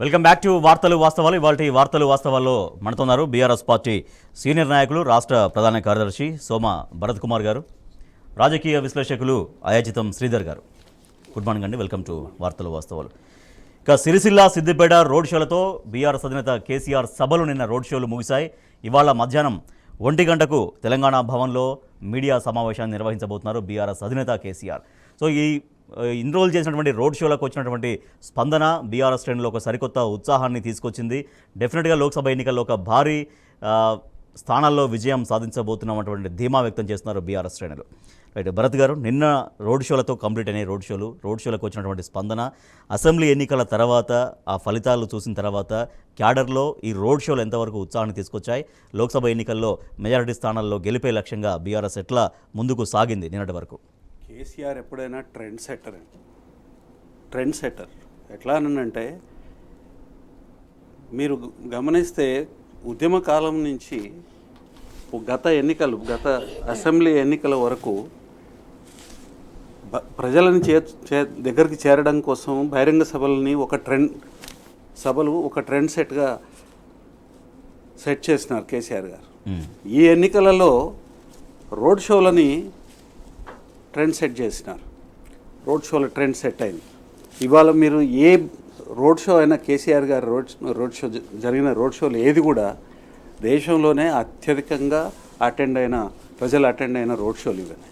Welcome back to వార్తలు వాస్తవాలు. ఇవాల్టి వార్తలు వాస్తవాల్లో మనతోన్నారు బీఆర్ఎస్ పార్టీ సీనియర్ నాయకులు రాష్ట్ర ప్రధాన కార్యదర్శి సోమ భరత్ కుమార్ గారు, రాజకీయ విశ్లేషకులు అయాజితం శ్రీధర్ గారు. గుడ్ మార్నింగ్ అండి, వెల్కమ్ టు వార్తలు వాస్తవాలు. ఇక సిరిసిల్ల సిద్దిపేట రోడ్ షోలతో బీఆర్ఎస్ అధినేత కేసీఆర్ సభలు నిన్న రోడ్ షోలు ముగిశాయి. ఇవాళ మధ్యాహ్నం 1 గంటకు తెలంగాణ భవన్లో మీడియా సమావేశాన్ని నిర్వహించబోతున్నారు బీఆర్ఎస్ అధినేత కేసీఆర్. సో ఇన్ని రోజులు చేసినటువంటి రోడ్ షోలకు వచ్చినటువంటి స్పందన బీఆర్ఎస్ శ్రేణులో ఒక సరికొత్త ఉత్సాహాన్ని తీసుకొచ్చింది. డెఫినెట్గా లోక్సభ ఎన్నికల్లో ఒక భారీ స్థానాల్లో విజయం సాధించబోతున్నటువంటి ధీమా వ్యక్తం చేస్తున్నారు బీఆర్ఎస్ శ్రేణులు. రైట్, భరత్ గారు, నిన్న రోడ్ షోలతో కంప్లీట్ అయినాయి రోడ్ షోలకు వచ్చినటువంటి స్పందన, అసెంబ్లీ ఎన్నికల తర్వాత ఆ ఫలితాలు చూసిన తర్వాత క్యాడర్లో ఈ రోడ్ షోలు ఎంతవరకు ఉత్సాహాన్ని తీసుకొచ్చాయి? లోక్సభ ఎన్నికల్లో మెజారిటీ స్థానాల్లో గెలిపే లక్ష్యంగా బీఆర్ఎస్ ఎట్లా ముందుకు సాగింది నిన్నటి వరకు? కేసీఆర్ ఎప్పుడైనా ట్రెండ్ సెట్టర్ ఎట్లా అనంటే, మీరు గమనిస్తే ఉద్యమ కాలం నుంచి గత అసెంబ్లీ ఎన్నికల వరకు ప్రజలను దగ్గరికి చేరడం కోసం బహిరంగ సభలని ఒక ట్రెండ్ సెట్ చేసినారు కేసీఆర్ గారు. ఈ ఎన్నికలలో రోడ్ షోలని ట్రెండ్ సెట్ చేసినారు. రోడ్ షోలో ట్రెండ్ సెట్ అయింది. ఇవాళ మీరు ఏ రోడ్ షో అయినా, కేసీఆర్ గారు రోడ్ షో జరిగిన రోడ్ షోలు ఏది కూడా దేశంలోనే అత్యధికంగా ప్రజలు అటెండ్ అయిన రోడ్ షోలు ఇవన్నీ.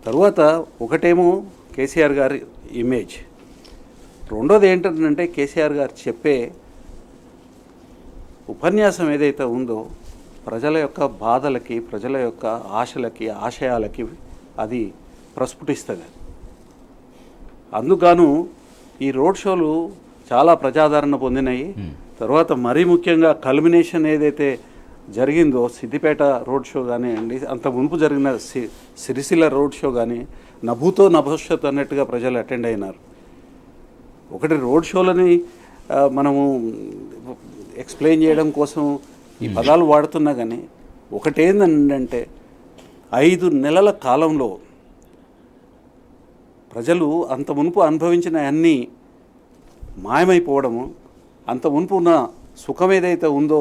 తరువాత ఒకటేమో కేసీఆర్ గారి ఇమేజ్, రెండోది ఏంటంటే కేసీఆర్ గారు చెప్పే ఉపన్యాసం ఏదైతే ఉందో ప్రజల యొక్క బాధలకి, ప్రజల యొక్క ఆశలకి, ఆశయాలకి అది ప్రస్ఫుటిస్తుంది. అందుకను ఈ రోడ్ షోలు చాలా ప్రజాదరణ పొందినాయి. తర్వాత మరీ ముఖ్యంగా కల్మినేషన్ ఏదైతే జరిగిందో సిద్దిపేట రోడ్ షో కానివ్వండి, అంత మునుపు జరిగిన సిరిసిల్ల రోడ్ షో కానీ, నభూతో నభవిష్యత్ అన్నట్టుగా ప్రజలు అటెండ్ అయినారు. ఒకటి రోడ్ షోలని మనము ఎక్స్ప్లెయిన్ చేయడం కోసం ఈ పదాలు వాడుతున్నా కానీ ఒకటేందంటే 5 నెలల కాలంలో ప్రజలు అంత మునుపు అనుభవించిన అన్నీ మాయమైపోవడము, అంత మునుపు ఉన్న సుఖం ఏదైతే ఉందో,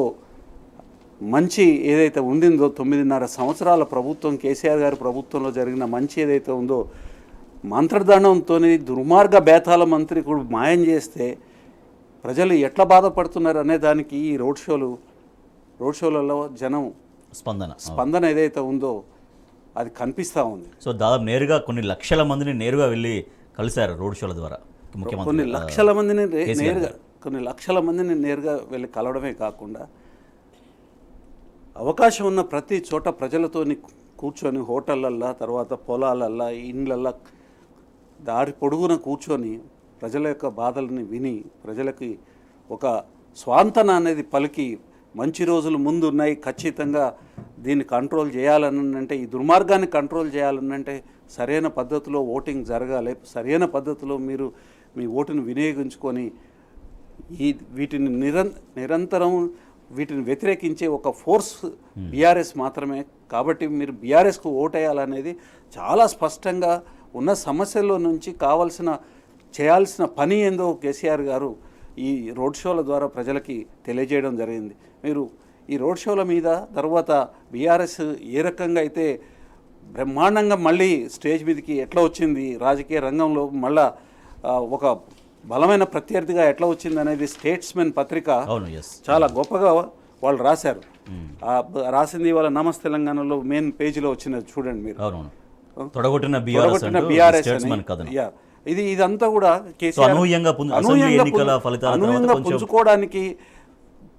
మంచి ఏదైతే ఉండిందో, 9.5 సంవత్సరాల ప్రభుత్వం, కేసీఆర్ గారి ప్రభుత్వంలో జరిగిన మంచి ఏదైతే ఉందో, మంత్రదండంతో దుర్మార్గ బేతాల మంత్రికుడు మాయం చేస్తే ప్రజలు ఎట్లా బాధపడుతున్నారు అనే దానికి ఈ రోడ్ షోలలో జనం స్పందన ఏదైతే ఉందో అది కనిపిస్తూ ఉంది. సో దాదాపు నేరుగా కొన్ని లక్షల మందిని నేరుగా వెళ్ళి కలిశారు రోడ్ షోల ద్వారా. కొన్ని లక్షల మందిని నేరుగా వెళ్ళి కలవడమే కాకుండా అవకాశం ఉన్న ప్రతి చోట ప్రజలతో కూర్చొని హోటళ్ళల్లో, తర్వాత పొలాలల్లో, ఇండ్లల్లో దారి పొడుగున కూర్చొని ప్రజల యొక్క బాధల్ని విని ప్రజలకి ఒక స్వాంతన అనేది పలికి, మంచి రోజులు ముందు ఉన్నాయి, ఖచ్చితంగా దీన్ని కంట్రోల్ చేయాలనంటే, ఈ దుర్మార్గాన్ని కంట్రోల్ చేయాలనంటే సరైన పద్ధతిలో ఓటింగ్ జరగాలి, సరైన పద్ధతిలో మీరు మీ ఓటును వినియోగించుకొని వీటిని నిరంతరం వీటిని వ్యతిరేకించే ఒక ఫోర్స్ బీఆర్ఎస్ మాత్రమే. కాబట్టి మీరు బీఆర్ఎస్కు ఓటేయాలనేది చాలా స్పష్టంగా ఉన్న సమస్యల్లో నుంచి చేయాల్సిన పని ఏందో కేసీఆర్ గారు ఈ రోడ్ షోల ద్వారా ప్రజలకి తెలియజేయడం జరిగింది. మీరు ఈ రోడ్ షోల మీద తర్వాత బీఆర్ఎస్ ఏ రకంగా అయితే బ్రహ్మాండంగా మళ్ళీ స్టేజ్ మీదకి ఎట్లా వచ్చింది, రాజకీయ రంగంలో మళ్ళా ఒక బలమైన ప్రత్యర్థిగా ఎట్లా వచ్చింది అనేది స్టేట్స్మెన్ పత్రిక చాలా గొప్పగా వాళ్ళు రాశారు. రాసింది వాళ్ళ నమస్తే తెలంగాణలో మెయిన్ పేజీలో వచ్చినది చూడండి మీరు. ఇదంతా కూడా అనూహ్యంగా పుంజుకోవడానికి,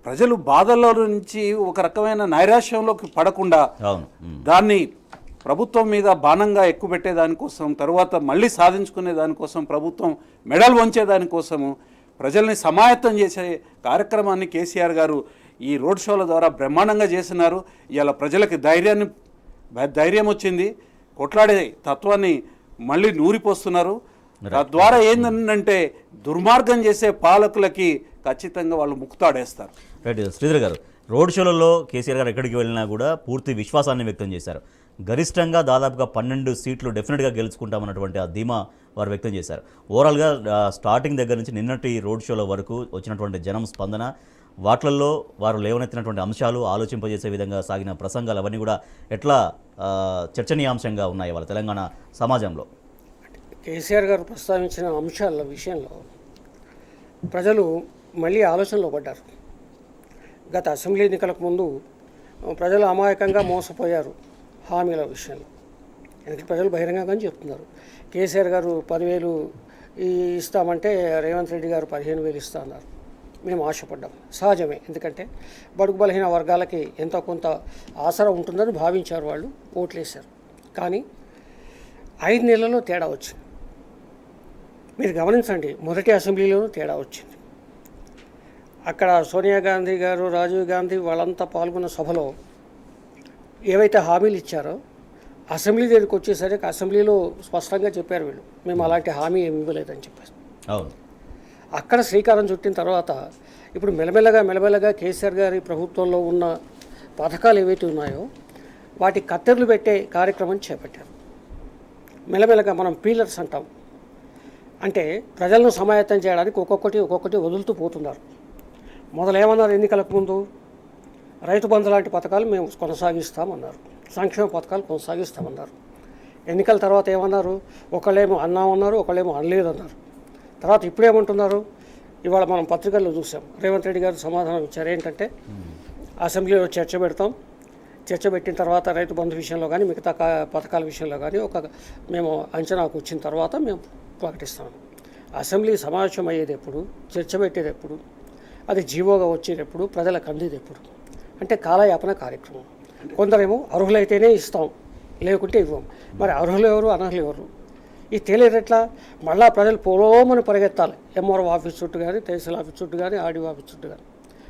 ప్రజలు బాధల్లో నుంచి ఒక రకమైన నైరాశ్యంలోకి పడకుండా దాన్ని ప్రభుత్వం మీద బాణంగా ఎక్కుపెట్టే దానికోసం, తర్వాత మళ్ళీ సాధించుకునే దానికోసం, ప్రభుత్వం మెడల్ వంచే దానికోసము ప్రజల్ని సమాయత్తం చేసే కార్యక్రమాన్ని కేసీఆర్ గారు ఈ రోడ్ షోల ద్వారా బ్రహ్మాండంగా చేస్తున్నారు. ఇవాళ ప్రజలకి ధైర్యం వచ్చింది, కొట్లాడే తత్వాన్ని మళ్ళీ నూరిపోస్తున్నారు. తద్వారా ఏంటంటే దుర్మార్గం చేసే పాలకులకి ఖచ్చితంగా వాళ్ళు ముక్తాడేస్తారు. రైట్ శ్రీధర్ గారు, రోడ్ షోలలో కేసీఆర్ గారు ఎక్కడికి వెళ్ళినా కూడా పూర్తి విశ్వాసాన్ని వ్యక్తం చేశారు. గరిష్టంగా దాదాపుగా 12 సీట్లు డెఫినెట్గా గెలుచుకుంటామన్నటువంటి ఆ ధీమా వారు వ్యక్తం చేశారు. ఓవరాల్గా స్టార్టింగ్ దగ్గర నుంచి నిన్నటి రోడ్ షోల వరకు వచ్చినటువంటి జనం స్పందన, వాట్లల్లో వారు లేవనెత్తినటువంటి అంశాలు, ఆలోచింపజేసే విధంగా సాగిన ప్రసంగాలు అవన్నీ కూడా ఎట్లా చర్చనీయాంశంగా ఉన్నాయి వాళ్ళ తెలంగాణ సమాజంలో? కేసీఆర్ గారు ప్రస్తావించిన అంశాల విషయంలో ప్రజలు మళ్ళీ ఆలోచనలో పడ్డారు. గత అసెంబ్లీ ఎన్నికలకు ముందు ప్రజలు అమాయకంగా మోసపోయారు హామీల విషయంలో. ఎందుకంటే ప్రజలు బహిరంగంగా చెప్తున్నారు. కేసీఆర్ గారు 10,000 ఇస్తామంటే రేవంత్ రెడ్డి గారు 15,000 ఇస్తా అన్నారు. మేము ఆశపడ్డాం, సహజమే. ఎందుకంటే బడుగు బలహీన వర్గాలకి ఎంతో కొంత ఆసరా ఉంటుందని భావించారు, వాళ్ళు ఓట్లేశారు. కానీ 5 నెలల్లో తేడా వచ్చింది. మీరు గమనించండి, మొదటి అసెంబ్లీలోనూ తేడా వచ్చింది. అక్కడ సోనియా గాంధీ గారు, రాజీవ్ గాంధీ వాళ్ళంతా పాల్గొన్న సభలో ఏవైతే హామీలు ఇచ్చారో అసెంబ్లీ దగ్గరికి వచ్చేసరికి అసెంబ్లీలో స్పష్టంగా చెప్పారు వీళ్ళు, మేము అలాంటి హామీ ఏమి ఇవ్వలేదని చెప్పారు. అవును, అక్కడ శ్రీకారం చుట్టిన తర్వాత ఇప్పుడు మెల్లమెల్లగా కేసీఆర్ గారి ప్రభుత్వంలో ఉన్న పథకాలు ఏవైతే ఉన్నాయో వాటి కత్తెరలు పెట్టే కార్యక్రమం చేపట్టారు. మెల్లమెల్లగా మనం పీలర్స్ అంటాం, అంటే ప్రజలను సమాయత్తం చేయడానికి ఒక్కొక్కటి వదులుతూ పోతున్నారు. మొదలేమన్నారు ఎన్నికలకు ముందు, రైతు బంధు లాంటి పథకాలు మేము కొనసాగిస్తామన్నారు, సంక్షేమ పథకాలు కొనసాగిస్తామన్నారు. ఎన్నికల తర్వాత ఏమన్నారు, ఒకళ్ళేమో అన్నామన్నారు, ఒకళ్ళేమో అనలేదన్నారు. తర్వాత ఇప్పుడేమంటున్నారు, ఇవాళ మనం పత్రికల్లో చూసాం, రేవంత్ రెడ్డి గారు సమాధానం ఇచ్చారు. ఏంటంటే అసెంబ్లీలో చర్చ పెట్టిన తర్వాత రైతు బంధు విషయంలో కానీ మిగతా పథకాల విషయంలో కానీ మేము అంచనాకు వచ్చిన తర్వాత మేము ప్రకటిస్తాము. అసెంబ్లీ సమావేశం అయ్యేది ఎప్పుడు, చర్చ పెట్టేది ఎప్పుడు, అది జీవోగా వచ్చేది ఎప్పుడు, ప్రజలకు అందేది ఎప్పుడు? అంటే కాలయాపన కార్యక్రమం. కొందరేమో అర్హులైతేనే ఇస్తాం, లేకుంటే ఇవ్వం. మరి అర్హులు ఎవరు, అనర్హులు ఎవరు? ఇది తెలియదు ఎట్లా? మళ్ళా ప్రజలు పొలోమని పరిగెత్తాలి, ఎంఆర్ఓ ఆఫీస్ చుట్టూ కానీ, తహసీల్ ఆఫీస్ చుట్టూ కానీ, ఆర్డీఓ ఆఫీస్ చుట్టూ కానీ.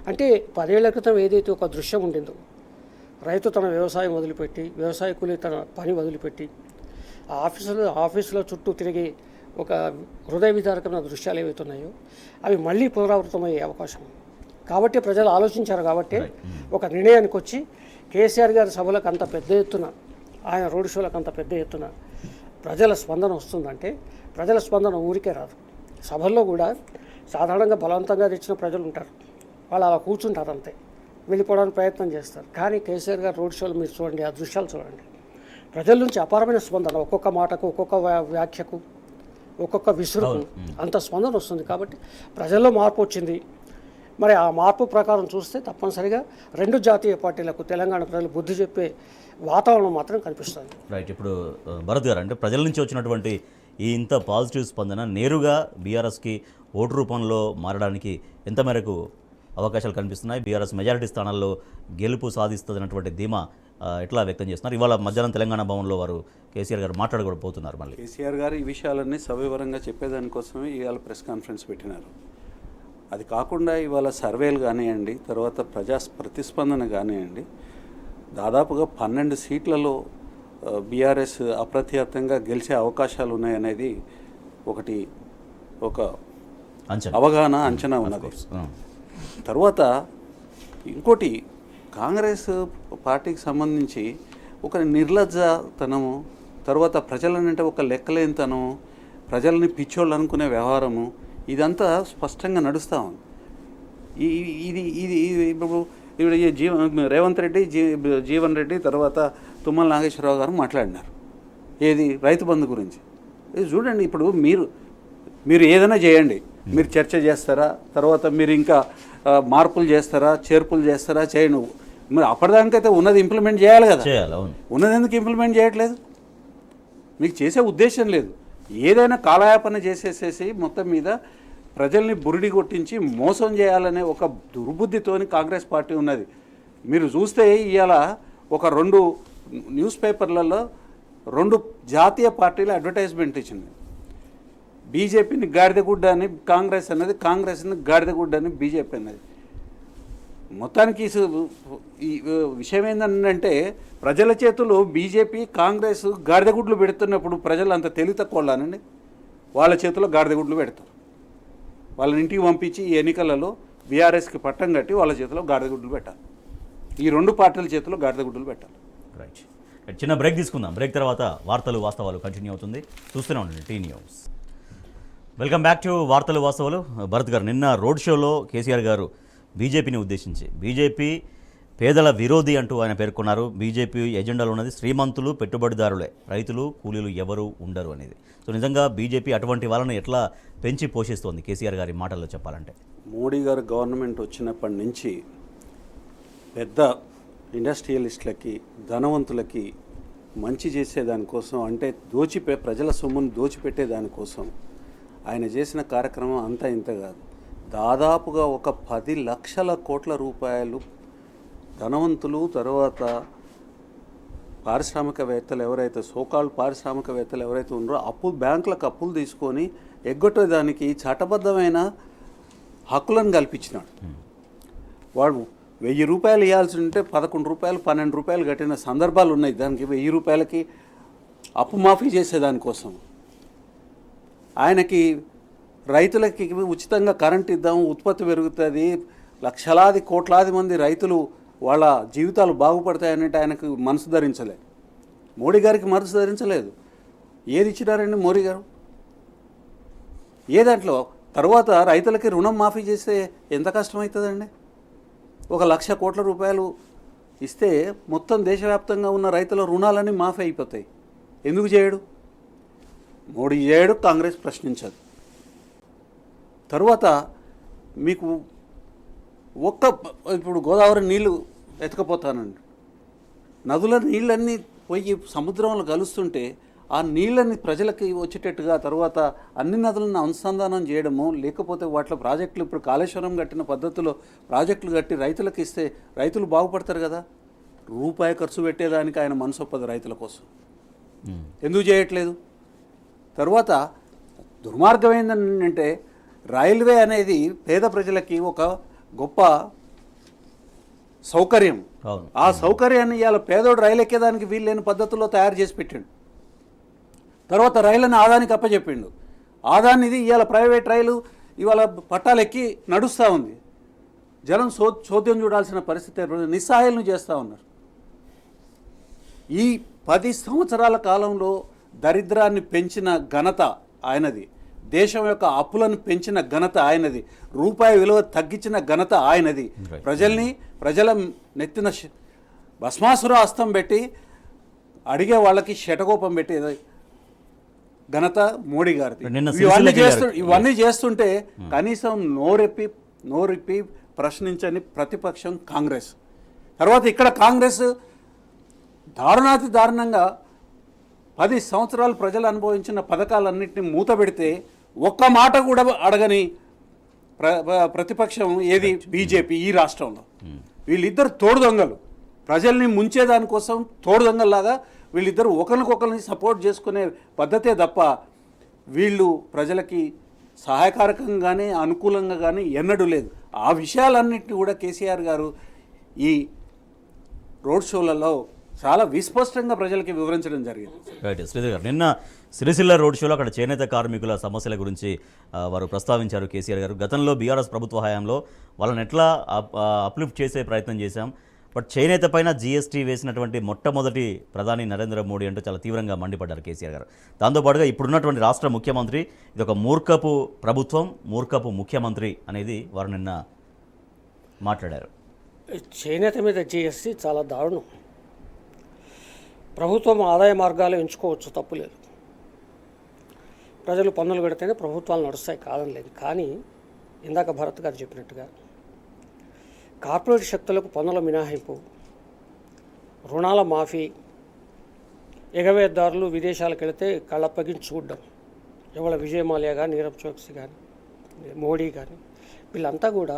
అంటే 10 ఏళ్ల క్రితం ఏదైతే ఒక దృశ్యం ఉండిందో, రైతు తన వ్యవసాయం వదిలిపెట్టి, వ్యవసాయ కూలి తన పని వదిలిపెట్టి ఆఫీసులో చుట్టూ తిరిగి ఒక హృదయ విదారకమైన దృశ్యాలు ఏవైతే ఉన్నాయో అవి మళ్ళీ పునరావృతమయ్యే అవకాశం. కాబట్టి ప్రజలు ఆలోచించారు. కాబట్టి ఒక నిర్ణయానికి వచ్చి కేసీఆర్ గారి సభలకు అంత పెద్ద ఎత్తున, ఆయన రోడ్ షోలకు అంత పెద్ద ఎత్తున ప్రజల స్పందన వస్తుందంటే, ప్రజల స్పందన ఊరికే రాదు. సభల్లో కూడా సాధారణంగా బలవంతంగా తెచ్చిన ప్రజలు ఉంటారు, వాళ్ళు అలా కూర్చుంటారు అంతే, వెళ్ళిపోవడానికి ప్రయత్నం చేస్తారు. కానీ కేసీఆర్ గారు రోడ్ షోలు మీరు చూడండి, ఆ దృశ్యాలు చూడండి, ప్రజల నుంచి అపారమైన స్పందన, ఒక్కొక్క మాటకు, ఒక్కొక్క వ్యాఖ్యకు, ఒక్కొక్క విసురుకు అంత స్పందన వస్తుంది. కాబట్టి ప్రజల్లో మార్పు వచ్చింది. మరి ఆ మార్పు ప్రకారం చూస్తే తప్పనిసరిగా 2 జాతీయ పార్టీలకు తెలంగాణ ప్రజలు బుద్ధి చెప్పే వాతావరణం మాత్రం కనిపిస్తుంది. రైట్. ఇప్పుడు భరత్ గారు, అంటే ప్రజల నుంచి వచ్చినటువంటి ఈ ఇంత పాజిటివ్ స్పందన నేరుగా బీఆర్ఎస్కి ఓటు రూపంలో మారడానికి ఎంత మేరకు అవకాశాలు కనిపిస్తున్నాయి? బీఆర్ఎస్ మెజారిటీ స్థానాల్లో గెలుపు సాధిస్తుందన్నటువంటి ధీమా ఎట్లా వ్యక్తం చేస్తున్నారు? ఇవాళ మధ్యాహ్నం తెలంగాణ భవన్లో వారు కేసీఆర్ గారు మాట్లాడబోతున్నారు. మళ్ళీ కేసీఆర్ గారు ఈ విషయాలన్నీ సవివరంగా చెప్పేదానికోసమే ఇవాళ ప్రెస్ కాన్ఫరెన్స్ పెట్టినారు. అది కాకుండా ఇవాళ సర్వేలు కానివ్వండి, తర్వాత ప్రతిస్పందన కానివ్వండి, దాదాపుగా 12 సీట్లలో బీఆర్ఎస్ అప్రత్యర్థంగా గెలిచే అవకాశాలు ఉన్నాయనేది ఒక అవగాహన, అంచనా ఉన్నది. తర్వాత ఇంకోటి, కాంగ్రెస్ పార్టీకి సంబంధించి ఒక నిర్లజ్జతనము, తర్వాత ప్రజలనంటే ఒక లెక్కలేనితనము, ప్రజల్ని పిచ్చోళ్ళు అనుకునే వ్యవహారము, ఇదంతా స్పష్టంగా నడుస్తూ ఉంది. ఇది ఇప్పుడు రేవంత్ రెడ్డి, జీవన్ రెడ్డి, తర్వాత తుమ్మల నాగేశ్వరరావు గారు మాట్లాడినారు ఏది రైతు బంధు గురించి. ఇది చూడండి, ఇప్పుడు మీరు ఏదైనా చేయండి, మీరు చర్చ చేస్తారా, తర్వాత మీరు ఇంకా మార్పులు చేస్తారా, చేర్పులు చేస్తారా, చేయను. మరి అప్పటిదానికైతే ఉన్నది ఇంప్లిమెంట్ చేయాలి కదా. ఉన్నది ఎందుకు ఇంప్లిమెంట్ చేయట్లేదు? మీకు చేసే ఉద్దేశం లేదు. ఏదైనా కాలయాపన చేసేసేసి మొత్తం మీద ప్రజల్ని బురిడి కొట్టించి మోసం చేయాలనే ఒక దుర్బుద్ధితోని కాంగ్రెస్ పార్టీ ఉన్నది. మీరు చూస్తే ఇవాళ ఒక 2 న్యూస్ పేపర్లలో 2 జాతీయ పార్టీలు అడ్వర్టైజ్మెంట్ ఇచ్చింది. బీజేపీని గాడిదగుడ్డ అని కాంగ్రెస్ అన్నది, కాంగ్రెస్ని గాడిదగుడ్డ అని బీజేపీ అన్నది. మొత్తానికి ఈ విషయం ఏంటంటే, ప్రజల చేతులు బీజేపీ, కాంగ్రెస్ గాడిదగుడ్లు పెడుతున్నప్పుడు ప్రజలు అంత తెలివి తక్కువలానండి, వాళ్ళ చేతిలో గాడిదగుడ్లు పెడతారు. వాళ్ళని ఇంటికి పంపించి ఈ ఎన్నికలలో బీఆర్ఎస్కి పట్టం కట్టి వాళ్ళ చేతిలో గాడిదగుడ్లు పెట్టాలి. ఈ 2 పార్టీల చేతిలో గాడిదగుడ్లు పెట్టాలి. రైట్. చిన్న బ్రేక్ తీసుకుందాం. బ్రేక్ తర్వాత వార్తలు వాస్తవాలు కంటిన్యూ అవుతుంది. చూస్తూనే ఉండండి T news. Welcome back to వార్తలు వాస్తవాలు. భరత్ గారు, నిన్న రోడ్ షోలో కేసీఆర్ గారు బీజేపీని ఉద్దేశించి బీజేపీ పేదల విరోధి అంటూ ఆయన పేర్కొన్నారు. బీజేపీ ఎజెండాలో ఉన్నది శ్రీమంతులు, పెట్టుబడిదారులే, రైతులు, కూలీలు ఎవరు ఉండరు అనేది. సో నిజంగా బీజేపీ అటువంటి వాళ్ళని ఎట్లా పెంచి పోషిస్తోంది కేసీఆర్ గారి మాటల్లో చెప్పాలంటే? మోడీ గారు గవర్నమెంట్ వచ్చినప్పటి నుంచి పెద్ద ఇండస్ట్రియలిస్టులకి, ధనవంతులకి మంచి చేసేదానికోసం, అంటే ప్రజల సొమ్మును దోచిపెట్టేదానికోసం ఆయన చేసిన కార్యక్రమం అంతా ఇంత కాదు. దాదాపుగా ఒక 10 లక్షల కోట్ల రూపాయలు ధనవంతులు, తర్వాత పారిశ్రామికవేత్తలు ఎవరైతే పారిశ్రామికవేత్తలు ఎవరైతే ఉన్నారో బ్యాంకులకు అప్పులు తీసుకొని ఎగ్గొట్టేదానికి చట్టబద్ధమైన హక్కులను కల్పించినాడు. వాడు 1000 రూపాయలు ఇవ్వాల్సి ఉంటే 11 రూపాయలు, 12 రూపాయలు కట్టిన సందర్భాలు ఉన్నాయి. దానికి 1000 రూపాయలకి అప్పు మాఫీ చేసేదానికోసం ఆయనకి రైతులకి ఉచితంగా కరెంట్ ఇద్దాము, ఉత్పత్తి పెరుగుతుంది, లక్షలాది కోట్లాది మంది రైతులు వాళ్ళ జీవితాలు బాగుపడతాయనంటే ఆయనకు మనసు ధరించలేదు. మోడీ గారికి మనసు ధరించలేదు. ఏది ఇచ్చినారండి మోడీ గారు? ఏ దాంట్లో? తర్వాత రైతులకి రుణం మాఫీ చేస్తే ఎంత కష్టమవుతుందండి? 1,00,000 కోట్ల రూపాయలు ఇస్తే మొత్తం దేశవ్యాప్తంగా ఉన్న రైతుల రుణాలన్నీ మాఫీ అయిపోతాయి. ఎందుకు చేయడు? మోడీ చేయడు, కాంగ్రెస్ ప్రశ్నించదు. తర్వాత మీకు ఇప్పుడు గోదావరి నీళ్లు ఎత్తుకపోతానండి, నదుల నీళ్ళన్నీ పోయి సముద్రంలో కలుస్తుంటే ఆ నీళ్ళని ప్రజలకి వచ్చేటట్టుగా తర్వాత అన్ని నదులను అనుసంధానం చేయడము, లేకపోతే వాటిలో ప్రాజెక్టులు, ఇప్పుడు కాళేశ్వరం కట్టిన పద్ధతిలో ప్రాజెక్టులు కట్టి రైతులకు ఇస్తే రైతులు బాగుపడతారు కదా. రూపాయి ఖర్చు పెట్టేదానికి ఆయన మనసు ఒప్పదు రైతుల కోసం. ఎందుకు చేయట్లేదు? తర్వాత దుర్మార్గం ఏంటంటే రైల్వే అనేది పేద ప్రజలకి ఒక గొప్ప సౌకర్యం. ఆ సౌకర్యాన్ని ఇవాళ పేదోడు రైలు ఎక్కేదానికి వీల్లేని పద్ధతుల్లో తయారు చేసి పెట్టిండు. తర్వాత రైళ్ళని ఆదానికి అప్పచెప్పిండు. ఆదానిది ఇవాళ ప్రైవేట్ రైలు ఇవాళ పట్టాలు ఎక్కి నడుస్తూ ఉంది. జనం చోద్యం చూడాల్సిన పరిస్థితి, నిస్సహాయాలను చేస్తూ ఉన్నారు. ఈ 10 సంవత్సరాల కాలంలో దరిద్రాన్ని పెంచిన ఘనత ఆయనది, దేశం యొక్క అప్పులను పెంచిన ఘనత ఆయనది, రూపాయి విలువ తగ్గించిన ఘనత ఆయనది, ప్రజల నెత్తిన భస్మాసుర హస్తం పెట్టి అడిగే వాళ్ళకి శటకోపం పెట్టి ఘనత మోడీ గారిది. ఇవన్నీ చేస్తుంటే కనీసం నోరెప్పి ప్రశ్నించని ప్రతిపక్షం కాంగ్రెస్. తర్వాత ఇక్కడ కాంగ్రెస్ దారుణాతి దారుణంగా 10 సంవత్సరాలు ప్రజలు అనుభవించిన పథకాలన్నింటినీ మూతబెడితే ఒక్క మాట కూడా అడగని ప్రతిపక్షం ఏది? బీజేపీ. ఈ రాష్ట్రంలో వీళ్ళిద్దరు తోడు దొంగలు, ప్రజల్ని ముంచేదానికోసం తోడు దొంగల్లాగా వీళ్ళిద్దరు ఒకరికొకరిని సపోర్ట్ చేసుకునే పద్ధతే తప్ప వీళ్ళు ప్రజలకి సహాయకారకంగానే అనుకూలంగా కానీ ఎన్నడూ లేదు. ఆ విషయాలన్నింటినీ కూడా కేసీఆర్ గారు ఈ రోడ్ షోలలో చాలా విస్పష్టంగా ప్రజలకి వివరించడం జరిగింది. రైట్ శ్రీధర్ గారు, నిన్న సిరిసిల్ల రోడ్ షోలో అక్కడ చేనేత కార్మికుల సమస్యల గురించి వారు ప్రస్తావించారు కేసీఆర్ గారు. గతంలో బీఆర్ఎస్ ప్రభుత్వ హయాంలో వాళ్ళని ఎట్లా అప్లిఫ్ట్ చేసే ప్రయత్నం చేశాం, బట్ చేనేత పైన జీఎస్టీ వేసినటువంటి మొట్టమొదటి ప్రధాని నరేంద్ర మోడీ అంటూ చాలా తీవ్రంగా మండిపడ్డారు కేసీఆర్ గారు. దాంతోపాటుగా ఇప్పుడున్నటువంటి రాష్ట్ర ముఖ్యమంత్రి ఇది ఒక మూర్ఖపు ప్రభుత్వం, మూర్ఖపు ముఖ్యమంత్రి అనేది వారు నిన్న మాట్లాడారు. చేనేత మీద జీఎస్టీ చాలా దారుణం. ప్రభుత్వం ఆదాయ మార్గాలు ఎంచుకోవచ్చు, తప్పులేదు. ప్రజలు పన్నులు పెడితేనే ప్రభుత్వాలు నడుస్తాయి, కాదని లేదు. కానీ ఇందాక భరత్ గారు చెప్పినట్టుగా కార్పొరేట్ శక్తులకు పన్నుల మినహాయింపు, రుణాల మాఫీ, ఎగవేతదారులు విదేశాలకు వెళితే కళ్ళప్పగించి చూడడం, ఎవడ విజయ్ మాల్యా కానీ, నీరవ్ చోక్సీ కానీ, మోడీ కానీ, వీళ్ళంతా కూడా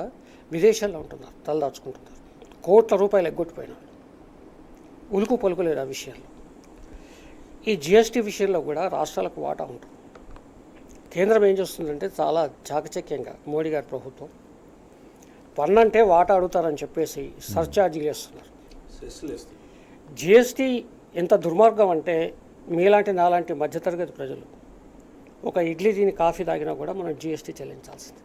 విదేశాల్లో ఉంటున్నారు, తలదాచుకుంటున్నారు. కోట్ల రూపాయలు ఎగ్గొట్టిపోయినారు. ఉలుకు పలుకులేదు ఆ విషయాల్లో. ఈ జిఎస్టీ విషయంలో కూడా రాష్ట్రాలకు వాటా ఉంటుంది. కేంద్రం ఏం చేస్తుందంటే చాలా చాకచక్యంగా మోడీ గారి ప్రభుత్వం పన్ను అంటే వాటా అడుగుతారని చెప్పేసి సర్ఛార్జీలు వేస్తున్నారు. జిఎస్టీ ఎంత దుర్మార్గం అంటే మీలాంటి నాలాంటి మధ్యతరగతి ప్రజలు ఒక ఇడ్లీ తిని కాఫీ తాగినా కూడా మనం జిఎస్టీ చెల్లించాల్సింది.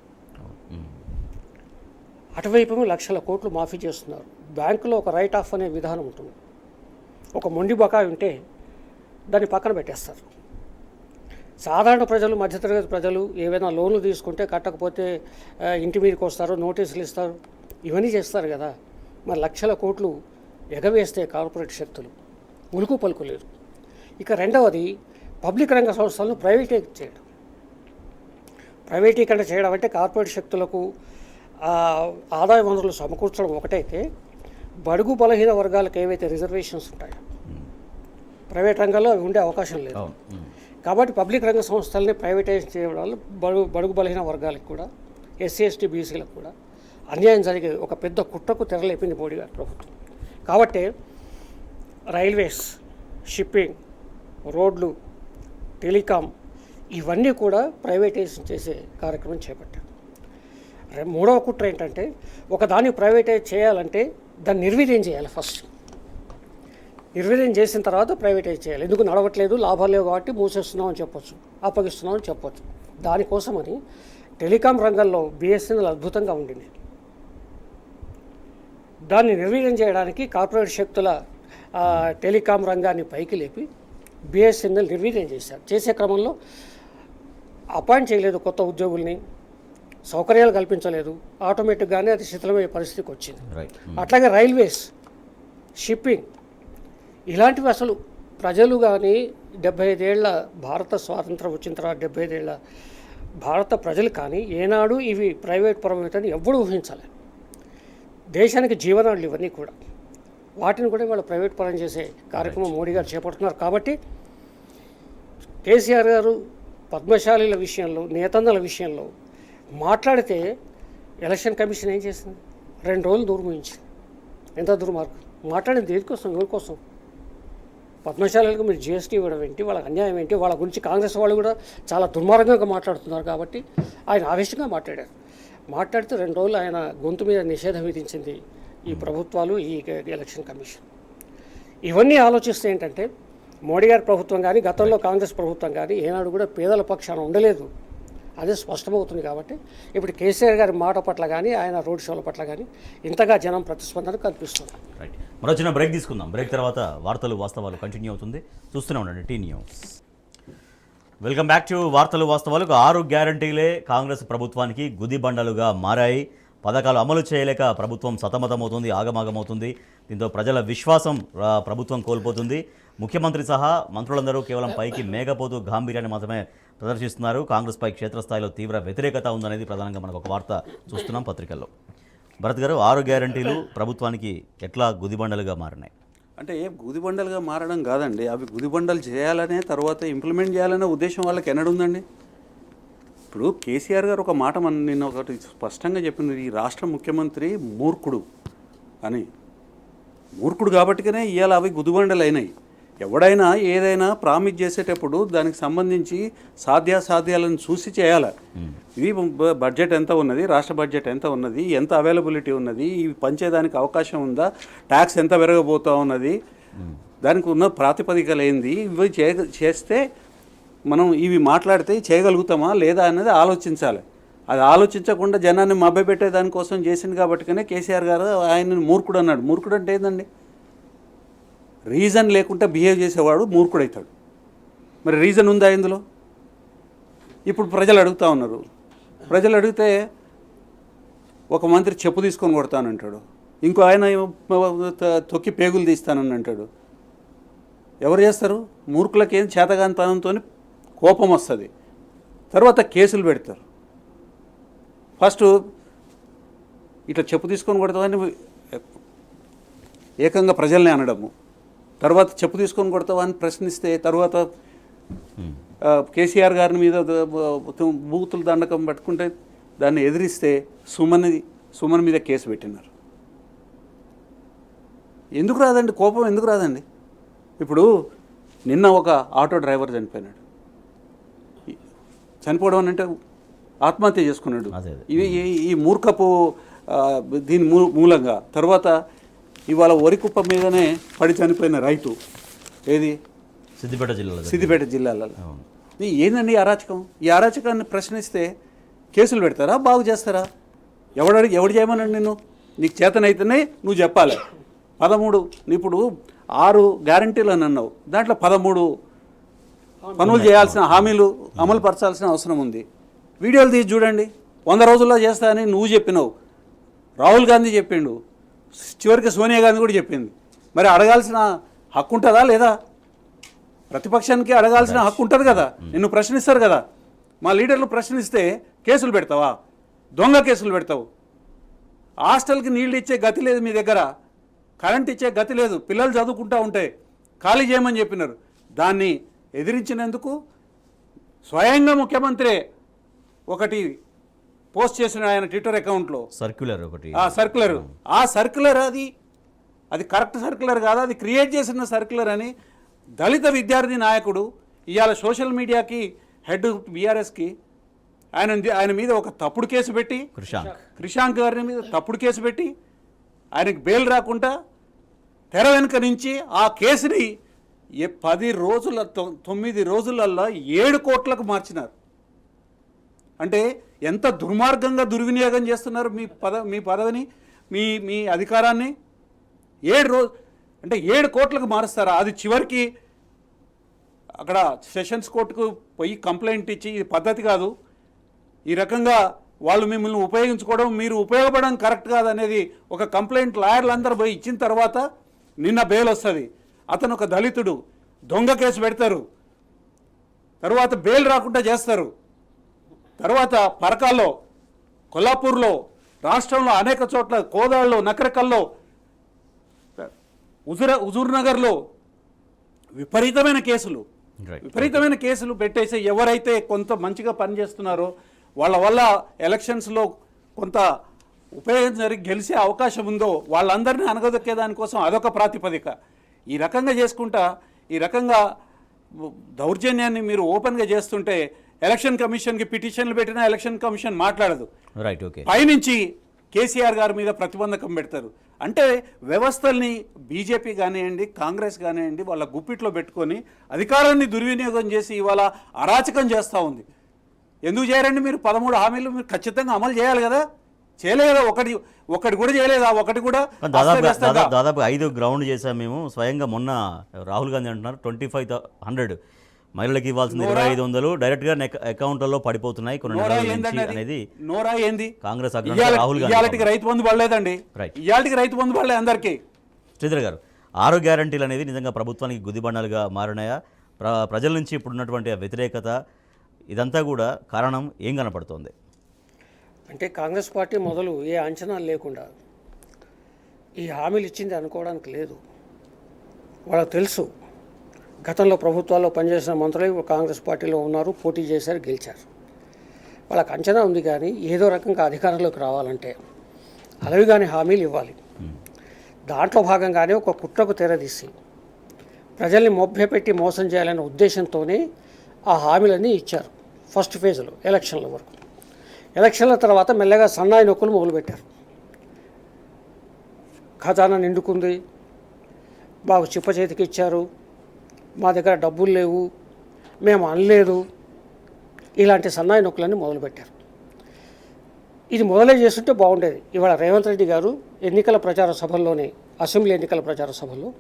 అటువైపు లక్షల కోట్లు మాఫీ చేస్తున్నారు. బ్యాంకులో ఒక రైట్ ఆఫ్ అనే విధానం ఉంటుంది. ఒక మొండి బకాయి ఉంటే దాన్ని పక్కన పెట్టేస్తారు. సాధారణ ప్రజలు, మధ్యతరగతి ప్రజలు ఏవైనా లోన్లు తీసుకుంటే కట్టకపోతే ఇంటి మీదకి వస్తారు, నోటీసులు ఇస్తారు, ఇవన్నీ చేస్తారు కదా. మరి లక్షల కోట్లు ఎగవేస్తే కార్పొరేట్ శక్తులు ఉలుకు పలుకు లేదు. ఇక రెండవది పబ్లిక్ రంగ సంస్థలను ప్రైవేటీకరణ చేయడం అంటే కార్పొరేట్ శక్తులకు ఆదాయ వనరులు సమకూర్చడం ఒకటైతే, బడుగు బలహీన వర్గాలకు ఏవైతే రిజర్వేషన్స్ ఉంటాయో ప్రైవేట్ రంగంలో అవి ఉండే అవకాశం లేదు. కాబట్టి పబ్లిక్ రంగ సంస్థల్ని ప్రైవేటైజ్ చేయడం వల్ల బడుగు బలహీన వర్గాలకు కూడా, ఎస్సీ ఎస్టీ బీసీలకు కూడా అన్యాయం జరిగే ఒక పెద్ద కుట్రకు తెరలేపింది మోడీ గారి ప్రభుత్వం. కాబట్టి రైల్వేస్, షిప్పింగ్, రోడ్లు, టెలికాం ఇవన్నీ కూడా ప్రైవేటైజేషన్ చేసే కార్యక్రమం చేపట్టారు. మూడవ కుట్ర ఏంటంటే, ఒకదాన్ని ప్రైవేటైజ్ చేయాలంటే దాన్ని నిర్వీర్యం చేయాలి. ఫస్ట్ నిర్వీర్యం చేసిన తర్వాత ప్రైవేటైజ్ చేయాలి. ఎందుకు నడవట్లేదు, లాభాలు లేవు కాబట్టి మూసేస్తున్నామని చెప్పొచ్చు, అప్పగిస్తున్నామని చెప్పొచ్చు. దానికోసమని టెలికాం రంగంలో బిఎస్ఎన్ఎల్ అద్భుతంగా ఉండింది. దాన్ని నిర్వీర్యం చేయడానికి కార్పొరేట్ శక్తుల టెలికాం రంగాన్ని పైకి లేపి బిఎస్ఎన్ఎల్ నిర్వీర్యం చేశారు. చేసే క్రమంలో అపాయింట్ చేయలేదు కొత్త ఉద్యోగుల్ని, సౌకర్యాలు కల్పించలేదు, ఆటోమేటిక్గానే అది శిథిలమయ్యే పరిస్థితికి వచ్చింది. అట్లాగే రైల్వేస్, షిప్పింగ్ ఇలాంటివి అసలు ప్రజలు కానీ 75 ఏళ్ల భారత స్వాతంత్రం వచ్చిన తర్వాత 75 ఏళ్ల భారత ప్రజలు కానీ ఏనాడు ఇవి ప్రైవేట్ పరమైతే ఎవ్వడూ ఊహించాలి. దేశానికి జీవనాడులు ఇవన్నీ కూడా, వాటిని కూడా వాళ్ళు ప్రైవేట్ పరం చేసే కార్యక్రమం మోడీ గారు చేపడుతున్నారు. కాబట్టి కేసీఆర్ గారు పద్మశాలీల విషయంలో, నేతన్నల విషయంలో మాట్లాడితే ఎలక్షన్ కమిషన్ ఏం చేసింది? 2 రోజులు దూరం ఊహించింది. ఎంత దుర్మార్గం! మాట్లాడింది దేనికోసం, ఎవరికోసం? పద్మశాలీలకు మీరు జిఎస్టీ ఇవ్వడం ఏంటి, వాళ్ళకి అన్యాయం ఏంటి, వాళ్ళ గురించి కాంగ్రెస్ వాళ్ళు కూడా చాలా దుర్మార్గంగా మాట్లాడుతున్నారు. కాబట్టి ఆయన ఆవేశంగా మాట్లాడారు. మాట్లాడితే 2 రోజులు ఆయన గొంతు మీద నిషేధం విధించింది ఈ ప్రభుత్వాలు, ఈ ఎలక్షన్ కమిషన్. ఇవన్నీ ఆలోచిస్తే ఏంటంటే, మోడీ గారి ప్రభుత్వం కానీ, గతంలో కాంగ్రెస్ ప్రభుత్వం కానీ ఏనాడు కూడా పేదల పక్షాన ఉండలేదు. అదే స్పష్టమవుతుంది. కాబట్టి ఇప్పుడు కేసీఆర్ గారి మాట పట్ల కానీ, ఆయన రోడ్ షోల పట్ల కానీ ఇంతగా జనం ప్రతిస్పందన కల్పిస్తుంది. రైట్, మరో చిన్న బ్రేక్ తీసుకుందాం. బ్రేక్ తర్వాత వార్తలు వాస్తవాలు కంటిన్యూ అవుతుంది. చూస్తూనే ఉండండి T news. Welcome back to వార్తలు వాస్తవాలు. 6 గ్యారంటీలే కాంగ్రెస్ ప్రభుత్వానికి గుదిబండలుగా మారాయి. పథకాలు అమలు చేయలేక ప్రభుత్వం సతమతమవుతుంది, ఆగమాగమవుతుంది. దీంతో ప్రజల విశ్వాసం ప్రభుత్వం కోల్పోతుంది. ముఖ్యమంత్రి సహా మంత్రులందరూ కేవలం పైకి మేఘపోతూ గాంభీర్యాన్ని మాత్రమే ప్రదర్శిస్తున్నారు. కాంగ్రెస్పై క్షేత్రస్థాయిలో తీవ్ర వ్యతిరేకత ఉందనేది ప్రధానంగా మనకు ఒక వార్త చూస్తున్నాం పత్రికల్లో. భరత్ గారు, 6 గ్యారంటీలు ప్రభుత్వానికి ఎట్లా గుదిబండలుగా మారినాయి? అంటే గుదిబండలుగా మారడం కాదండి, అవి గుదిబండలు చేయాలనే తర్వాత ఇంప్లిమెంట్ చేయాలనే ఉద్దేశం వాళ్ళకి ఎన్నడుందండి? ఇప్పుడు కేసీఆర్ గారు ఒక మాట నిన్న ఒకటి స్పష్టంగా చెప్పింది, ఈ రాష్ట్ర ముఖ్యమంత్రి మూర్ఖుడు అని. మూర్ఖుడు కాబట్టికనే ఇవాళ అవి గుదిబండలు అయినాయి. ఎవడైనా ఏదైనా ప్రామిస్ చేసేటప్పుడు దానికి సంబంధించి సాధ్యాసాధ్యాలను చూసి చేయాలి. ఇది బడ్జెట్ ఎంత ఉన్నది, రాష్ట్ర బడ్జెట్ ఎంత ఉన్నది, ఎంత అవైలబిలిటీ ఉన్నది, ఇవి పంచేదానికి అవకాశం ఉందా, ట్యాక్స్ ఎంత పెరగబోతూ ఉన్నది, దానికి ఉన్న ప్రాతిపదికలు ఏంది, ఇవి చేస్తే మనం ఇవి మాట్లాడితే చేయగలుగుతామా లేదా అనేది ఆలోచించాలి. అది ఆలోచించకుండా జనాన్ని మభ్యపెట్టే దానికోసం చేసింది కాబట్టికనే కేసీఆర్ గారు ఆయన మూర్ఖుడు అన్నాడు. మూర్ఖుడు అంటే ఏందండి? రీజన్ లేకుండా బిహేవ్ చేసేవాడు మూర్ఖుడవుతాడు. మరి రీజన్ ఉందా ఇందులో? ఇప్పుడు ప్రజలు అడుగుతూ ఉన్నారు. ప్రజలు అడిగితే ఒక మంత్రి చెప్పు తీసుకొని కొడతానంటాడు, ఇంకో ఆయన తొక్కి పేగులు తీస్తానని అంటాడు. ఎవరు చేస్తారు? మూర్ఖులకి ఏం చేతగాని తనంతో కోపం వస్తుంది, తర్వాత కేసులు పెడతారు. ఫస్ట్ ఇట్లా చెప్పు తీసుకొని కొడతామని ఏకంగా ప్రజల్ని అనడము, తర్వాత చెప్పు తీసుకొని కొడతావా అని ప్రశ్నిస్తే తర్వాత కేసీఆర్ గారి మీద బూతుల దండకం పట్టుకుంటే దాన్ని ఎదిరిస్తే సుమన్ మీద కేసు పెట్టినారు. ఎందుకు రాదండి కోపం? ఎందుకు రాదండి? ఇప్పుడు నిన్న ఒక ఆటో డ్రైవర్ చనిపోయినాడు. చనిపోవడం అని అంటే ఆత్మహత్య చేసుకున్నాడు. ఇవి ఈ మూర్ఖపు దీని మూలంగా తర్వాత ఇవాళ వరికుప్ప మీదనే పడి చనిపోయిన రైతు ఏది సిద్దిపేట జిల్లాలో. ఏందండి అరాచకం? ఈ అరాచకాన్ని ప్రశ్నిస్తే కేసులు పెడతారా, బాగు చేస్తారా? ఎవడు చేయమన్నాడు నిన్ను? నీకు చేతనైతేనే నువ్వు చెప్పాలి. 13 ఇప్పుడు 6 గ్యారంటీలు అని అన్నావు, దాంట్లో 13 పనులు చేయాల్సిన హామీలు అమలు పరచాల్సిన అవసరం ఉంది. వీడియోలు తీసి చూడండి. 100 రోజుల్లో చేస్తానని నువ్వు చెప్పినావు, రాహుల్ గాంధీ చెప్పిండు, చివరికి సోనియా గాంధీ కూడా చెప్పింది. మరి అడగాల్సిన హక్కు ఉంటుందా లేదా? ప్రతిపక్షానికి అడగాల్సిన హక్కు ఉంటుంది కదా. నిన్ను ప్రశ్నిస్తారు కదా. మా లీడర్లు ప్రశ్నిస్తే కేసులు పెడతావా? దొంగ కేసులు పెడతావు. హాస్టల్కి నీళ్ళు ఇచ్చే గతి లేదు మీ దగ్గర, కరెంట్ ఇచ్చే గతి లేదు, పిల్లలు చదువుకుంటూ ఉంటే ఖాళీ చేయమని చెప్పినారు. దాన్ని ఎదిరించినందుకు స్వయంగా ముఖ్యమంత్రి ఒకటి పోస్ట్ చేసిన ఆయన ట్విట్టర్ అకౌంట్లో సర్క్యులర్ ఒకటి, ఆ సర్క్యులర్ అది కరెక్ట్ సర్క్యులర్ కాదు, అది క్రియేట్ చేసిన సర్క్యులర్ అని దళిత విద్యార్థి నాయకుడు ఇవాళ సోషల్ మీడియాకి హెడ్ బీఆర్ఎస్కి ఆయన మీద ఒక తప్పుడు కేసు పెట్టి, క్రిషాంక్ గారి మీద తప్పుడు కేసు పెట్టి ఆయనకి బెయిల్ రాకుండా తెర వెనుక నుంచి ఆ కేసుని 9 రోజులల్లో 7 కోట్లకు మార్చినారు. అంటే ఎంత దుర్మార్గంగా దుర్వినియోగం చేస్తున్నారు మీ పదవిని, మీ అధికారాన్ని. 7 కోట్లకు మారుస్తారా? అది చివరికి అక్కడ సెషన్స్ కోర్టుకు పోయి కంప్లైంట్ ఇచ్చి ఇది పద్ధతి కాదు, ఈ రకంగా వాళ్ళు మిమ్మల్ని ఉపయోగించుకోవడం, మీరు ఉపయోగపడడం కరెక్ట్ కాదనేది ఒక కంప్లైంట్ లాయర్లు అందరూ పోయి ఇచ్చిన తర్వాత నిన్న బెయిల్ వస్తుంది. అతను ఒక దళితుడు, దొంగ కేసు పెడతారు, తర్వాత బెయిల్ రాకుండా చేస్తారు. తర్వాత పరకాల్లో, కొల్లాపూర్లో, రాష్ట్రంలో అనేక చోట్ల, కోదాడలో, నకరకల్లో, హుజూర్నగర్లో విపరీతమైన కేసులు పెట్టేసి ఎవరైతే కొంత మంచిగా పనిచేస్తున్నారో వాళ్ళ వల్ల ఎలక్షన్స్లో కొంత ఉపయోగం జరిగి గెలిచే అవకాశం ఉందో వాళ్ళందరినీ అనగదొక్కే దానికోసం అదొక ప్రాతిపదిక. ఈ రకంగా చేసుకుంటా, ఈ రకంగా దౌర్జన్యాన్ని మీరు ఓపెన్గా చేస్తుంటే ఎలక్షన్ కమిషన్కి పిటిషన్లు పెట్టినా ఎలక్షన్ కమిషన్ మాట్లాడదు. పైనుంచి కేసీఆర్ గారి మీద ప్రతిబంధకం పెడతారు. అంటే వ్యవస్థల్ని బీజేపీ కానివ్వండి, కాంగ్రెస్ కానివ్వండి, వాళ్ళ గుప్పిట్లో పెట్టుకొని అధికారాన్ని దుర్వినియోగం చేసి ఇవాళ అరాచకం చేస్తూ ఉంది. ఎందుకు చేయరండి? మీరు 13 హామీలు మీరు ఖచ్చితంగా అమలు చేయాలి కదా. చేయలేదు, ఒకటి కూడా చేయలేదు. ఒకటి కూడా దాదాపు 5 గ్రౌండ్ చేసాం మేము స్వయంగా. మొన్న రాహుల్ గాంధీ అంటున్నారు 2500 మహిళలకు ఇవ్వాల్సింది 2500 డైరెక్ట్ గా అకౌంట్లలో పడిపోతున్నాయి కొన్ని అనేది నోరా ఏంది కాంగ్రెస్ రాహుల్ గాంధీ. రైతు బంధు పడలేదండి, ఇవాళకి రైతు బంధు పడలేదు అందరికీ. శ్రీధర్ గారు, 6 గ్యారంటీలు అనేది నిజంగా ప్రభుత్వానికి గుదిబండాలుగా మారినాయా? ప్రజల నుంచి ఇప్పుడున్నటువంటి వ్యతిరేకత ఇదంతా కూడా కారణం ఏం కనపడుతోంది? అంటే కాంగ్రెస్ పార్టీ మొదలు ఏ అంచనాలు లేకుండా ఈ హామీలు ఇచ్చింది అనుకోవడానికి లేదు. వాళ్ళకు తెలుసు గతంలో ప్రభుత్వాల్లో పనిచేసిన మంత్రులు కాంగ్రెస్ పార్టీలో ఉన్నారు, పోటీ చేశారు, గెలిచారు. వాళ్ళకి అంచనా ఉంది. కానీ ఏదో రకంగా అధికారంలోకి రావాలంటే అలవి కానీ హామీలు ఇవ్వాలి. దాంట్లో భాగంగానే ఒక కుట్రకు తెరదీసి ప్రజల్ని మొబ్బెపెట్టి మోసం చేయాలనే ఉద్దేశంతోనే ఆ హామీలన్నీ ఇచ్చారు. ఫస్ట్ ఫేజ్లో ఎలక్షన్ల వరకు. ఎలక్షన్ల తర్వాత మెల్లగా సన్నాయి నొక్కులు మొదలుపెట్టారు. ఖజానా నిండుకుంది, బాగు చిప్ప చేతికి ఇచ్చారు, మా దగ్గర డబ్బులు లేవు, మేము అనలేదు, ఇలాంటి సన్నాయి నొక్కులన్నీ మొదలుపెట్టారు. ఇది మొదలై చేస్తుంటే బాగుండేది. ఇవాళ రేవంత్ రెడ్డి గారు ఎన్నికల ప్రచార సభల్లోనే, అసెంబ్లీ ఎన్నికల ప్రచార సభలో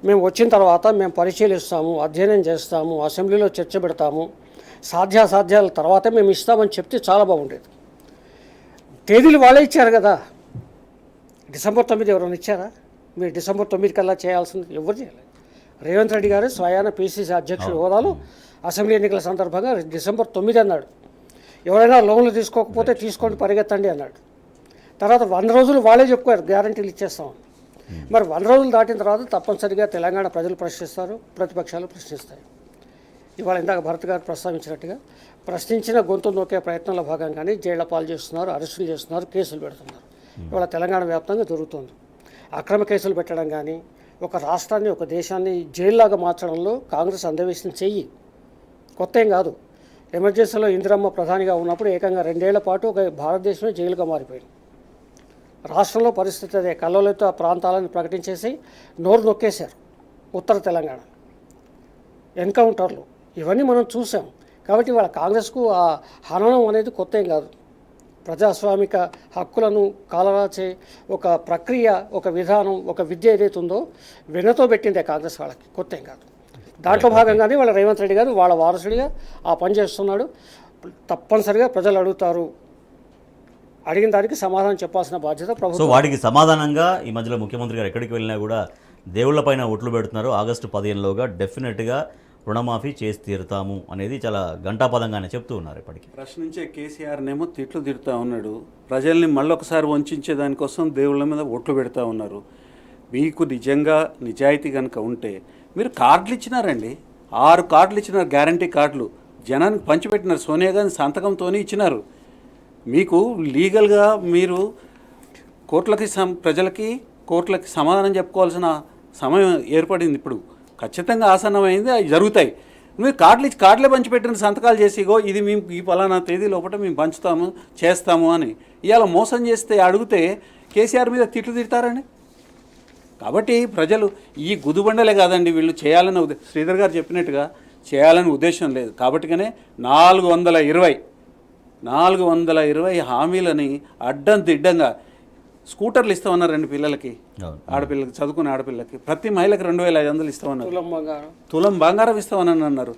మేము వచ్చిన తర్వాత మేము పరిశీలిస్తాము, అధ్యయనం చేస్తాము, అసెంబ్లీలో చర్చ పెడతాము, సాధ్యాసాధ్యాల తర్వాత మేము ఇస్తామని చెప్తే చాలా బాగుండేది. తేదీలు వాళ్ళే ఇచ్చారు కదా. డిసెంబర్ 9 ఎవరైనా ఇచ్చారా? మీరు డిసెంబర్ 9 కల్లా చేయాల్సింది ఎవరు చేయలేదు. రేవంత్ రెడ్డి గారు స్వయాన పిసిసి అధ్యక్షుడు హోదాలో అసెంబ్లీ ఎన్నికల సందర్భంగా డిసెంబర్ 9 అన్నాడు. ఎవరైనా లోన్లు తీసుకోకపోతే తీసుకోండి, పరిగెత్తండి అన్నాడు. తర్వాత 100 రోజులు వాళ్ళే చెప్పుకోరు గ్యారంటీలు ఇచ్చేస్తామని. మరి 100 రోజులు దాటిన తర్వాత తప్పనిసరిగా తెలంగాణ ప్రజలు ప్రశ్నిస్తారు, ప్రతిపక్షాలు ప్రశ్నిస్తాయి. ఇవాళ ఇందాక భరత్ గారు ప్రస్తావించినట్టుగా ప్రశ్నించిన గొంతు నొక్కే ప్రయత్నంలో భాగంగానే జైళ్ల పాలు చేస్తున్నారు, అరెస్టులు చేస్తున్నారు, కేసులు పెడుతున్నారు. ఇవాళ తెలంగాణ వ్యాప్తంగా జరుగుతుంది. అక్రమ కేసులు పెట్టడం కానీ, ఒక రాష్ట్రాన్ని, ఒక దేశాన్ని జైల్లాగా మార్చడంలో కాంగ్రెస్ అందవేసిన చెయ్యి కొత్త ఏం కాదు. ఎమర్జెన్సీలో ఇందిరమ్మ ప్రధానిగా ఉన్నప్పుడు ఏకంగా 2 ఏళ్ల పాటు ఒక భారతదేశమే జైలుగా మారిపోయింది. రాష్ట్రంలో పరిస్థితి అదే. కల్లోలతో ఆ ప్రాంతాలను ప్రకటించేసి నోరు నొక్కేశారు. ఉత్తర తెలంగాణ ఎన్కౌంటర్లు ఇవన్నీ మనం చూసాం. కాబట్టి వాళ్ళ కాంగ్రెస్కు ఆ హననం అనేది కొత్త ఏం కాదు. ప్రజాస్వామిక హక్కులను కాలరాచే ఒక ప్రక్రియ, ఒక విధానం, ఒక విద్య ఏదైతే ఉందో వెనతో పెట్టిందే కాంగ్రెస్ వాళ్ళకి, కొత్త ఏం కాదు. దాంట్లో భాగంగానే వాళ్ళ రేవంత్ రెడ్డి గారు వాళ్ళ వారసుడిగా ఆ పని చేస్తున్నాడు. తప్పనిసరిగా ప్రజలు అడుగుతారు, అడిగిన దానికి సమాధానం చెప్పాల్సిన బాధ్యత సో ప్రభుత్వం. వాటికి సమాధానంగా ఈ మధ్యలో ముఖ్యమంత్రి గారు ఎక్కడికి వెళ్ళినా కూడా దేవుళ్లపైన ఒట్లు పెడుతున్నారు. ఆగస్టు 15లోగా డెఫినెట్గా రుణమాఫీ చేసి తీరుతాము అనేది చాలా ఘంటాపదంగానే చెప్తూ ఉన్నారు. ఇప్పటికీ ప్రశ్నించే కేసీఆర్నేమో తిట్లు తిడుతూ ఉన్నాడు, ప్రజల్ని మళ్ళొకసారి వంచే దానికోసం దేవుళ్ళ మీద ఓట్లు పెడతా ఉన్నారు. మీకు నిజంగా నిజాయితీ కనుక ఉంటే మీరు కార్డులు ఇచ్చినారండి, 6 కార్డులు ఇచ్చినారు, గ్యారంటీ కార్డులు జనానికి పంచిపెట్టినారు. సోనియా గాంధీ సంతకంతోనే ఇచ్చినారు. మీకు లీగల్గా మీరు ప్రజలకి కోర్టులకి సమాధానం చెప్పుకోవాల్సిన సమయం ఏర్పడింది. ఇప్పుడు ఖచ్చితంగా ఆసన్నమైంది, అవి జరుగుతాయి. మీరు కార్డులే పంచిపెట్టిన సంతకాలు చేసి ఇగో ఇది మేము ఈ పలానా తేదీ లోపల మేము పంచుతాము చేస్తాము అని ఇవాళ మోసం చేస్తే అడిగితే కేసీఆర్ మీద తిట్లు తిడతారండి. కాబట్టి ప్రజలు ఈ గుదిబండలే కాదండి, వీళ్ళు చేయాలని శ్రీధర్ గారు చెప్పినట్టుగా చేయాలని ఉద్దేశం లేదు. కాబట్టిగానే 420 హామీలని అడ్డం దిడ్డంగా స్కూటర్లు ఇస్తామన్నారండి పిల్లలకి, ఆడపిల్లలకి, చదువుకునే ఆడపిల్లలకి ప్రతి మహిళకి 2500 ఇస్తామన్నారు. తులం బంగారం ఇస్తామని అన్నారు.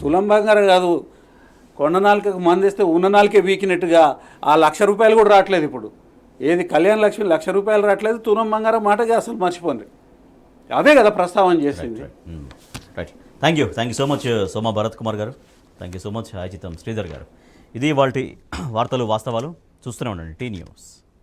తులం బంగారం కాదు, కొండ నాలుకకు మందేస్తే ఉన్న నాలుకే వీకినట్టుగా ఆ ₹1,00,000 కూడా రావట్లేదు. ఇప్పుడు ఏది కళ్యాణ లక్ష్మి ₹1,00,000 రావట్లేదు, తులం బంగారం మాటగా అసలు మర్చిపోండి. అదే కదా ప్రస్తావన చేసింది. Right, thank you so much Soma Bharat Kumar గారు. Thank you so much Ajitham Sridhar గారు. ఇది వాటి వార్తలు వాస్తవాలు. చూస్తూనే ఉండండి టీ న్యూస్.